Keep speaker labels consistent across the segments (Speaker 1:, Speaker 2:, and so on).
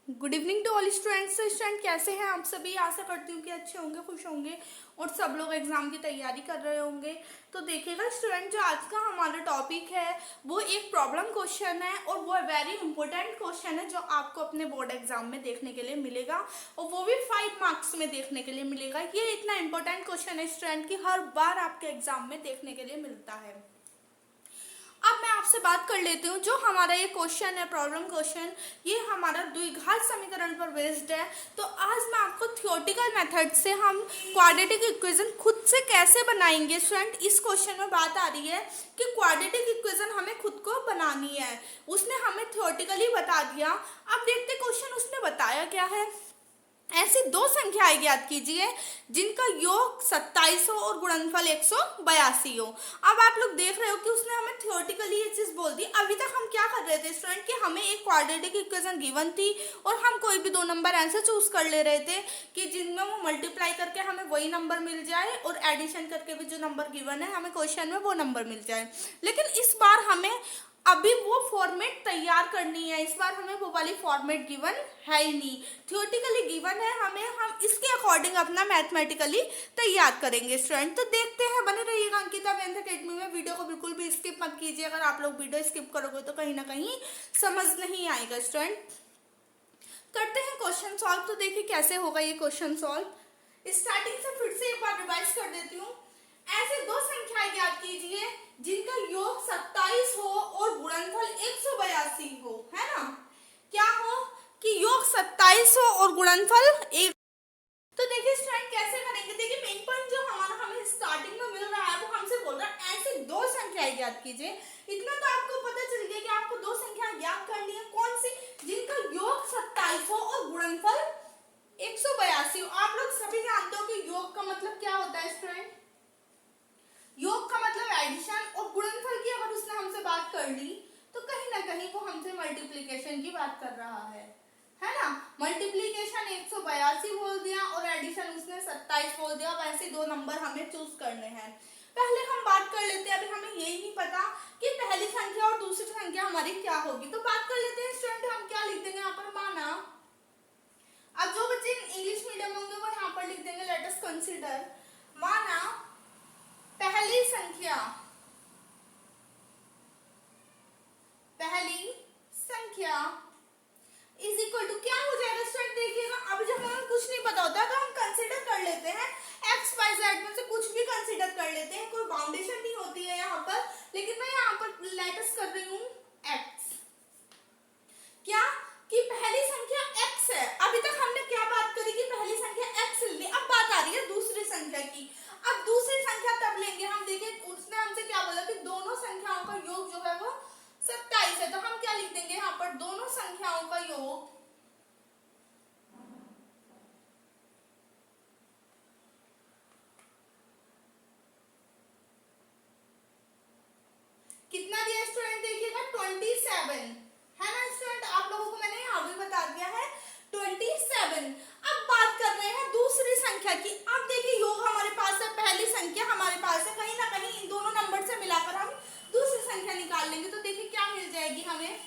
Speaker 1: Good evening to all students. Student कैसे हैं आप सभी? आशा करती हूँ कि अच्छे होंगे, खुश होंगे और सब लोग एग्जाम की तैयारी कर रहे होंगे। तो देखिएगा स्टूडेंट, जो आज का हमारा टॉपिक है वो एक प्रॉब्लम क्वेश्चन है और वो वेरी इंपॉर्टेंट क्वेश्चन है जो आपको अपने बोर्ड एग्जाम में देखने के लिए मिलेगा और वो भी 5 मार्क्स में देखने के लिए मिलेगा। ये इतना इंपॉर्टेंट क्वेश्चन है स्टूडेंट कि हर बार आपके एग्जाम में देखने के लिए मिलता है। अब मैं आपसे बात कर लेती हूँ। जो हमारा ये क्वेश्चन है, प्रॉब्लम क्वेश्चन, ये हमारा द्विघात समीकरण पर बेस्ड है। तो आज मैं आपको थियोरेटिकल मेथड से हम क्वाड्रेटिक इक्वेशन खुद से कैसे बनाएंगे। स्टूडेंट, इस क्वेश्चन में बात आ रही है कि क्वाड्रेटिक इक्वेशन हमें खुद को बनानी है। उसने हमें थियोरेटिकली बता दिया। अब देखते क्वेश्चन उसने बताया क्या है। ऐसी दो संख्याएं ज्ञात कीजिए जिनका योग 27 हो और गुणनफल 182 हो। अब आप लोग देख रहे हो कि उसने हमें थियोरेटिकली ये चीज बोल दी। अभी तक हम क्या कर रहे थे स्टूडेंट कि हमें एक क्वाड्रेटिक इक्वेशन गिवन थी और हम कोई भी दो नंबर ऐसे चूज कर ले रहे थे कि जिनमें वो मल्टीप्लाई करके हमें वही नंबर मिल जाए और एडिशन करके भी जो नंबर गिवन है हमें क्वेश्चन में वो नंबर मिल जाए। लेकिन इस बार हमें अभी वो फॉर्मेट तैयार करनी है। इस बार हमें वो वाली फॉर्मेट गिवन है ही नहीं, थियोरेटिकली गिवन है। हम इसके अकॉर्डिंग अपना मैथमेटिकली तैयार करेंगे स्टूडेंट। तो देखते हैं, बने रहिएगा अंकिता मैथ अकेडमी में। वीडियो को बिल्कुल भी स्किप मत कीजिए। अगर आप लोग वीडियो स्किप करोगे तो कहीं ना कहीं समझ नहीं आएगा स्टूडेंट। करते हैं क्वेश्चन सॉल्व। तो देखिए कैसे होगा ये क्वेश्चन सॉल्व। स्टार्टिंग से फिर से एक बार रिवाइज कर देती हूँ। ऐसे दो संख्याएं ज्ञात कीजिए जिनका योग 27 हो और गुणनफल 182 हो, है ना। क्या हो कि योग 27 हो और गुणनफल 1। तो देखिए स्टूडेंट कैसे करेंगे। देखिए मेन पॉइंट जो हमारा हमें स्टार्टिंग में मिल रहा है वो हमसे बोल रहा है ऐसे दो संख्याएं ज्ञात कीजिए। इतना तो आपको पता चल गया कि आपको दो संख्या ज्ञात करनी है। कौन सी? जिनका योग 27 हो और गुणनफल 182 हो। आप लोग सभी जानते हो कि योग का मतलब क्या होता है स्टूडेंट। योग का मतलब एडिशन और गुणनफल की अगर उसने हमसे बात कर ली तो कहीं ना कहीं वो हमसे मल्टीप्लिकेशन की बात कर रहा है ना। मल्टीप्लिकेशन 182 बोल दिया और एडिशन उसने 27 बोल दिया। वैसे दो नंबर हमें चूज करने हैं। पहले हम बात कर लेते हैं। अभी हमें यही नहीं पता कि पहली संख्या और दूसरी संख्या हमारी क्या होगी। तो बात कर लेते हैं स्टूडेंट। हम क्या लिख देंगे यहाँ पर, माना। अब जो बच्चे इंग्लिश मीडियम होंगे वो यहाँ पर लिख देंगे लेट अस कंसीडर। माना पहली संख्या इज इक्वल टू क्या हो जाएगा स्टूडेंट। देखिएगा अब जब हमें कुछ नहीं पता होता तो हम कंसीडर कर लेते हैं एक्स वाई जेड में से कुछ भी कंसीडर कर लेते हैं। कोई बाउंडेशन नहीं होती है यहाँ पर। लेकिन मैं यहाँ पर लेटस कर रही हूँ एक्स। क्या कि पहली संख्या x है। अभी तक हमने क्या बात करी कि पहली संख्या x ली। अब बात आ रही है दूसरी संख्या की। अब दूसरी संख्या तब लेंगे हम। देखिए उसने हमसे क्या बोला कि दोनों संख्याओं का योग जो है वो 27 है। तो हम क्या लिख देंगे यहाँ पर, दोनों संख्याओं का योग कितना दिया स्टूडेंट। देखिएगा 27 है ना स्टूडेंट। आप लोगों को मैंने यहाँ भी बता दिया है 27। अब बात कर रहे हैं दूसरी संख्या की। अब देखिए योग हमारे पास है, पहली संख्या हमारे पास है। कहीं ना कहीं इन दोनों नंबर से मिलाकर हम दूसरी संख्या निकाल लेंगे। तो देखिए क्या मिल जाएगी हमें।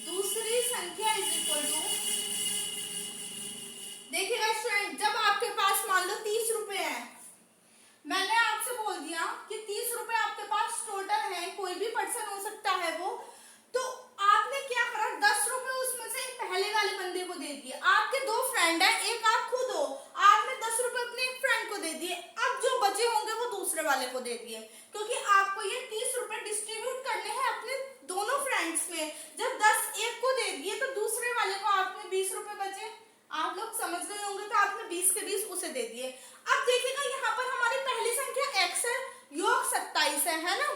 Speaker 1: दूसरी संख्या इज इक्वल टू, देखिएगा स्टूडेंट, जब आपके पास मान लो 30 रुपए है। मैंने आपसे बोल दिया कि 30 रुपए आपके पास टोटल है, कोई भी पर्सन हो सकता है वो। तो आपने क्या करा, 10 रुपए उसमें से पहले वाले बंदे को दे दिए। आपके दो फ्रेंड है, एक आप खुद हो। आपने 10 रुपए अपने एक फ्रेंड को दे दिए। अब जो बचे होंगे वो दूसरे वाले को दे दिए, क्योंकि आपको ये 30 रुपए डिस्ट्रीब्यूट करने हैं अपने दोनों फ्रेंड्स में। जब 10 एक को दे दिए तो दूसरे वाले को आपने 20 रुपए बचे। आप लोग समझ गए होंगे। तो आपने 20 के 20 उसे दे दिए। अब देखिएगा यहाँ पर हमारी पहली संख्या x है, योग 27 है ना।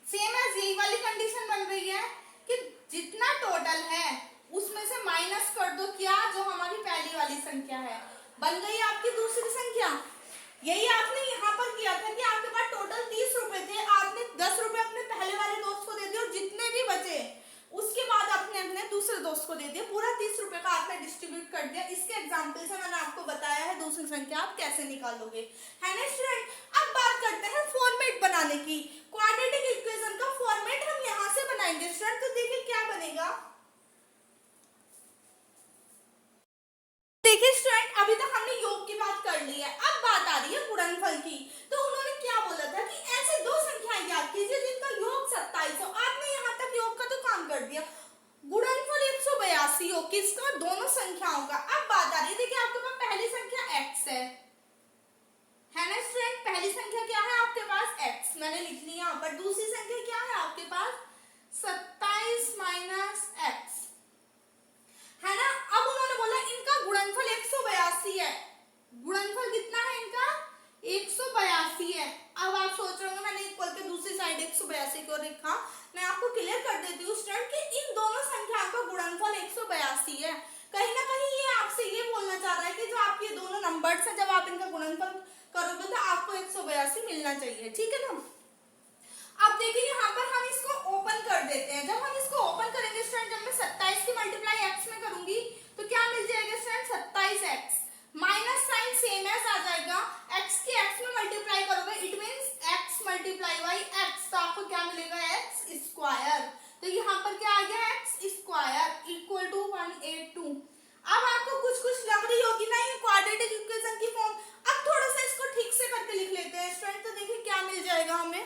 Speaker 1: सेम एज यही वाली कंडीशन बन रही है कि जितना टोटल है उसमें से माइनस कर दो क्या, जो हमारी पहली वाली संख्या है। बन गई आपकी दूसरी संख्या। यही आपने यहाँ पर किया था कि आपके पास टोटल 30 रुपए थे। आपने 10 रुपए अपने पहले वाले दोस्त को दे दिए और जितने भी बचे उसके बाद आपने अपने दूसरे दोस्त को दे दिया। पूरा 30 रुपए का आपने डिस्ट्रीब्यूट कर दिया। इसके एग्जाम्पल से मैंने आपको बताया है दूसरी संख्या आप कैसे निकालोगे, है ना स्टूडेंट। अब बात करते हैं फॉर्मेट बनाने की। क्वाड्रेटिक इक्वेशन का फॉर्मेट हम यहाँ से बनाएंगे स्टूडेंट। तो देखिए क्या बनेगा। गुणनफल की। तो उन्होंने क्या बोला था कि ऐसे दो संख्याएं ज्ञात कीजिए जिनका योग 27 हो। आपने यहाँ तक योग का तो काम कर दिया, गुणनफल 182 हो किसका, दोनों संख्याओं का। अब बात आ रही है, देखिए आपके पास पहली संख्या x है ना स्टूडेंट, पहली संख्या क्या है आपके पास x, मैंने लिख लिया यहाँ पर। दूसरी संख्या क्या है आपके पास 27 माइनस x, है ना। अब उन्होंने बोला इनका गुणनफल 182 है, गुणनफल कितना है इनका 182 है। अब आप सोच रहे होंगे मैंने इक्वल के दूसरी साइड 182 को लिखा, मैं आपको क्लियर कर देती हूँ स्टूडेंट कि इन दोनों संख्याओं का गुणनफल 182 है। कहीं ना कहीं ये आपसे ये बोलना चाह रहा है कि जो आपके दोनों नंबर्स हैं जब आप इनका गुणनफल करोगे तो आपको 182 मिलना चाहिए, ठीक है ना। अब देखिए यहाँ पर हम इसको ओपन कर देते हैं। जब हम इसको ओपन करेंगे स्टूडेंट, जब मैं 27 की मल्टीप्लाई x में करूंगी तो क्या मिल जाएगा student 27x, minus sign same as आ जाएगा, x की x में मल्टीप्लाई करोगे it means x multiply by x, तो आपको क्या मिलेगा x स्क्वायर। तो यहाँ पर क्या आ गया x स्क्वायर इक्वल टू 182। अब आपको कुछ कुछ लग रही होगी ना ये क्वाड्रेटिक इक्वेशन की फॉर्म, अब थोड़ा सा इसको ठीक से करके लिख लेते हैं स्टूडेंट। तो देखिए क्या मिल जाएगा हमें,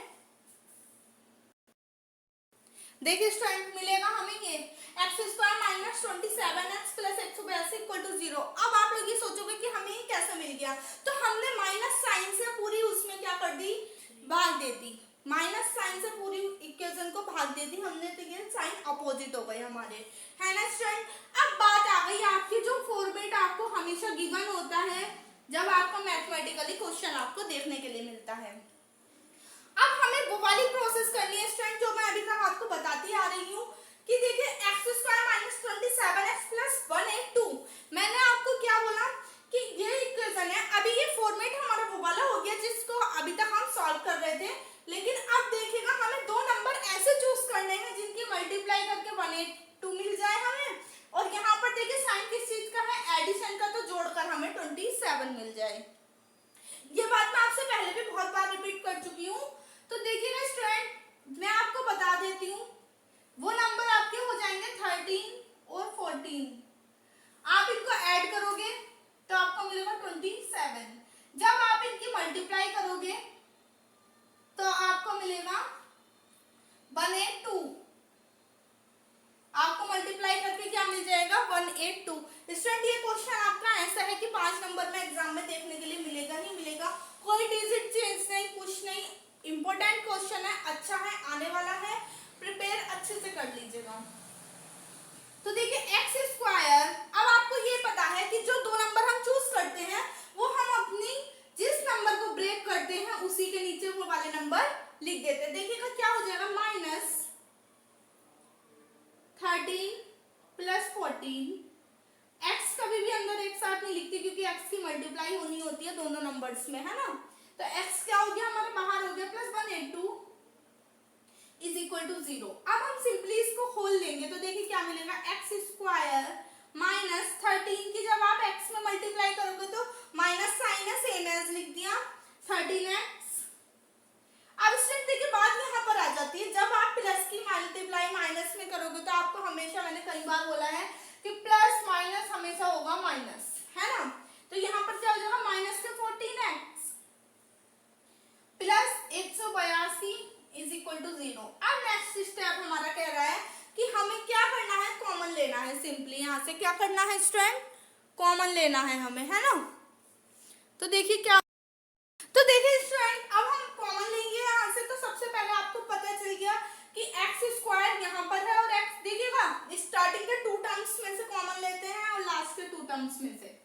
Speaker 1: देखिए स्टूडेंट मिलेगा हमें ये x square minus 27x plus 182 equal to 0। अब आप लोग ये सोचोगे कि हमें ये कैसे मिल गया, तो हमने माइनस साइन से पूरी उसमें क्या कर दी, भाग दे दी, माइनस साइन से पूरी इक्वेशन को भाग दे दी हमने, तो ये साइन अपोजिट हो गए हमारे, है ना स्टूडेंट। अब बात आ गई आपकी जो फॉर्मेट आपको हमेशा गिवन होता है जब आपको मैथमेटिकली क्वेश्चन आपको देखने के लिए मिलता है। अब हमें वो वाली प्रोसेस करनी है स्टूडेंट जो मैं अभी तक आपको बताती आ रही हूँ कि देखिए x square minus 27x plus 182, मैंने आपको क्या बोला कि ये इक्वेशन है। अभी ये फॉर्मेट हमारा वो वाला हो गया जिसको अभी तक हम सॉल्व कर रहे थे, लेकिन अब देखिएगा हमें दो नंबर ऐसे चूज करने हैं जिनकी मल्टीप्लाई करके 182 मिल जाए हमें, और यहाँ पर देखिए साइन किस चीज का है, एडिशन का, तो जोड़कर हमें 27 मिल जाए। ये बात मैं आपसे पहले भी बहुत बार रिपीट कर चुकी हूँ। तो देखिए ना स्टूडेंट मैं आपको बता देती हूँ, वो नंबर आपके हो जाएंगे 13 और 14, आप इनको ऐड करोगे तो आपको मिलेगा 27। जब आप इनकी मल्टीप्लाई करोगे तो आपको मिलेगा 182, आपको मल्टीप्लाई करके क्या मिल जाएगा 182। स्टूडेंट ये क्वेश्चन आपका ऐसा है कि 5 नंबर में एग्जाम में देखने के लिए मिलेगा ही मिलेगा, कोई डिजिट चेंज नहीं, कुछ नहीं, इंपॉर्टेंट क्वेश्चन है, अच्छा है, आने वाला है, प्रिपेयर अच्छे से कर लीजिएगा। तो देखिए एक्स स्क्वायर, अब आपको ये पता है कि जो दो नंबर हम चूज करते हैं वो हम अपनी जिस नंबर को ब्रेक करते हैं उसी के नीचे वो वाले नंबर लिख देते हैं। देखिएगा क्या हो जाएगा माइनस 13 प्लस 14, एक्स कभी भी अंदर एक साथ नहीं लिखती क्योंकि एक्स की मल्टीप्लाई होनी होती है दोनों नंबर्स में, है ना। तो x क्या हो गया हमारा बाहर हो गया, प्लस 182 इज इक्वल टू 0। अब हम सिंपली इसको खोल लेंगे तो देखिए क्या मिलेगा, एक्स स्क्वायर माइनस 13 की जब आप x में मल्टीप्लाई करोगे तो माइनस साइन है सेम एज लिख दिया 13x। अब स्टेप देखिए बात यहाँ पर आ जाती है, जब आप प्लस की मल्टीप्लाई माइनस में करोगे तो आपको हमेशा, मैंने कई बार बोला है कि प्लस माइनस हमेशा होगा माइनस, है ना। तो यहाँ पर क्या हो जाएगा माइनस के 14x plus 182 is equal to 0। अब नेक्स्ट स्टेप हमारा कह रहा है कि हमें क्या करना है, कॉमन लेना है। सिंपली यहाँ से क्या करना है स्टूडेंट, कॉमन लेना है हमें, है ना। तो देखिए क्या, तो देखिए स्टूडेंट अब हम कॉमन लेंगे यहाँ से, तो सबसे पहले आपको पता चल गया कि एक्स स्क्वायर यहाँ पर है और एक्स देखिएगा स्टार्टिंग के 2 टर्म्स में से कॉमन लेते हैं और लास्ट के 2 टर्म्स में से।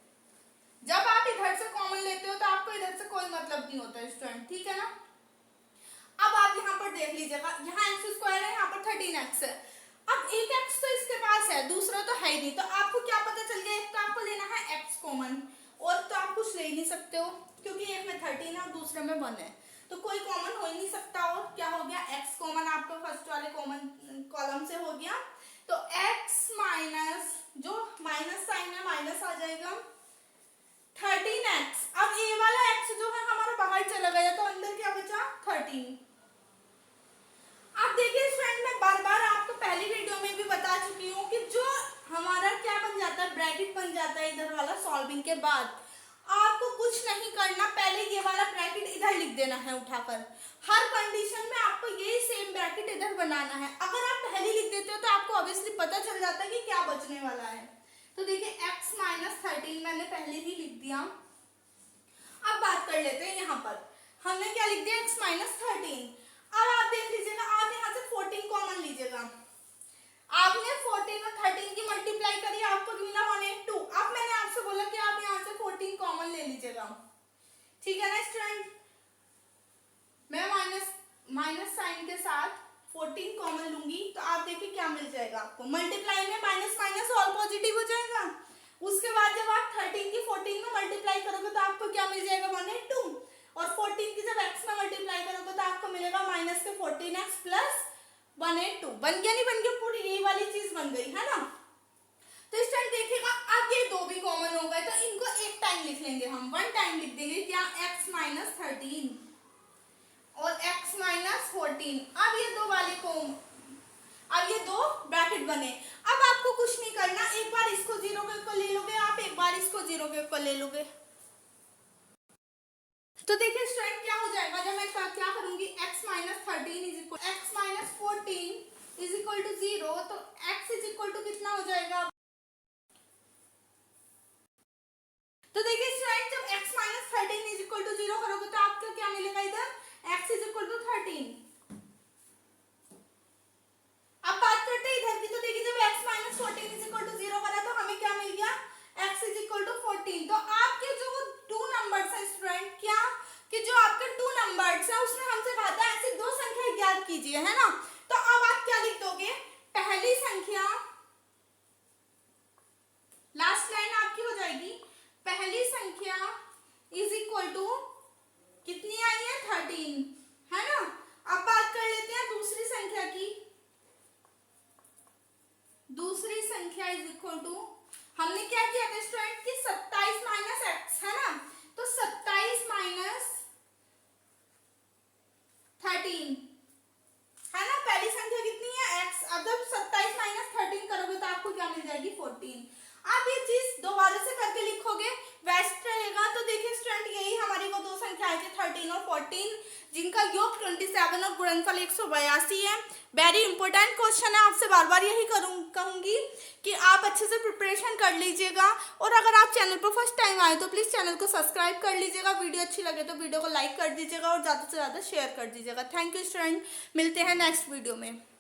Speaker 1: जब आप इधर से कॉमन लेते हो तो आपको इधर से कोई मतलब नहीं होता है स्टूडेंट, ठीक है ना। अब आप यहाँ पर देख लीजिएगा, यहाँ एक्स स्क्वायर है, यहाँ पर 13x है। अब एक x तो इसके पास है, दूसरा तो है ही नहीं, तो आपको क्या पता चल गया, एक तो आपको लेना है x कॉमन, और तो आप कुछ ले ही नहीं सकते हो क्योंकि एक में 13 है और दूसरे में 1 है, तो कोई कॉमन हो ही नहीं सकता। और क्या हो गया, x कॉमन आपका फर्स्ट वाले कॉमन कॉलम से हो गया, तो x माइनस जो माइनस साइन है माइनस आ जाएगा 13x। अब a वाला x जो है हमारा बाहर चला गया तो अंदर क्या बचा 13। अब देखिए फ्रेंड मैं बार बार आपको पहली वीडियो में भी बता चुकी हूँ कि जो हमारा क्या बन जाता है, ब्रैकेट बन जाता है इधर वाला सॉल्विंग के बाद। आपको कुछ नहीं करना, पहले ये वाला ब्रैकेट इधर लिख देना है उठाकर। हर कंडीशन में आपको यही सेम ब्रैकेट इधर बनाना है। अगर आप पहले लिख देते हो तो आपको ऑब्वियसली पता चल जाता है कि क्या बचने वाला है। तो देखिए x माइनस 13 मैंने पहले ही लिख दिया। अब बात कर लेते हैं, यहाँ पर हमने क्या लिख दिया, x माइनस 13। अब आप देख लीजिएगा, आप यहाँ से 14 कॉमन लीजिएगा। आपने 14 और 13 की मल्टीप्लाई करी, आपको मिला 182। अब मैंने आपसे बोला कि आप यहाँ से 14 कॉमन ले लीजिएगा, ठीक है ना स्टूडेंट। मैं माइनस साइन के साथ 14 कॉमन लूंगी, तो आप देखिए क्या मिल जाएगा आपको। मल्टीप्लाई में माइनस माइनस ऑल पॉजिटिव हो जाएगा। उसके बाद जब आप 13 की 14 में मल्टीप्लाई करोगे तो आपको क्या मिल जाएगा, 182। और 14 की जब x में मल्टीप्लाई करोगे तो आपको मिलेगा माइनस के 14x प्लस 182। बन गया नहीं बन गया, पूरी यही वाली चीज बन गई है ना। तो इस टाइम देखिएगा, अब ये दो भी कॉमन हो गए, तो इनको एक टाइम लिख लेंगे हम, वन टाइम लिख देंगे क्या, x माइनस 13 और x माइनस 14। अब ये दो वाले को, अब ये दो ब्रैकेट बने। अब आपको कुछ नहीं करना, एक बार इसको 0 के ऊपर ले लोगे आप, एक बार इसको 0 के ऊपर ले लोगे। तो देखिए स्टूडेंट क्या हो जाएगा, जब मैं क्या करूंगी, x minus 13 is equal x minus 14 is equal to 0, तो x इज इक्वल टू कितना हो जाएगा। तो देखिए स्टूडेंट, जब x minus 13 is equal to 0 करोगे तो आपको क्या मिलेगा, इधर x इज इक्वल टू 13। अब बात करते हैं इधर की, तो देखिए जब x minus 14 is equal to 0 करा तो हमें क्या मिल गया, x इज इक्वल टू 14। तो आपके जो टू नंबर्स है स्टूडेंट, क्या कि जो आपके टू नंबर्स है उसने हमसे कहा था ऐसे दो संख्या ज्ञात कीजिए, है ना। तो अब आप क्या लिख दोगे, पहली संख्या, लास्ट लाइन आपकी हो जाएगी, पहली संख्या इज इक्वल टू कितनी आई है, 13, है ना। अब बात कर लेते हैं दूसरी संख्या की। दूसरी संख्या इज इक्वल टू, हमने क्या किया था स्टूडेंट कि 27 माइनस एक्स, है ना। तो 27 माइनस 13, है ना। पहली संख्या कितनी है, x। अब जब 27 माइनस 13 करोगे तो आपको क्या मिल जाएगी, 14। आप ये चीज दोबारा से करके लिखोगे बेस्ट रहेगा। तो देखिए स्टूडेंट, यही हमारी वो दो संख्याएं थी 13 और 14, जिनका योग 27 और गुणनफल 182 है। वेरी इंपॉर्टेंट क्वेश्चन है, आपसे बार बार यही कहूंगी कि आप अच्छे से प्रिपरेशन कर लीजिएगा। और अगर आप चैनल पर फर्स्ट टाइम आए तो प्लीज़ चैनल को सब्सक्राइब कर लीजिएगा। वीडियो अच्छी लगे तो वीडियो को लाइक कर दीजिएगा और ज़्यादा से ज़्यादा शेयर कर दीजिएगा। थैंक यू स्टूडेंट, मिलते हैं नेक्स्ट वीडियो में।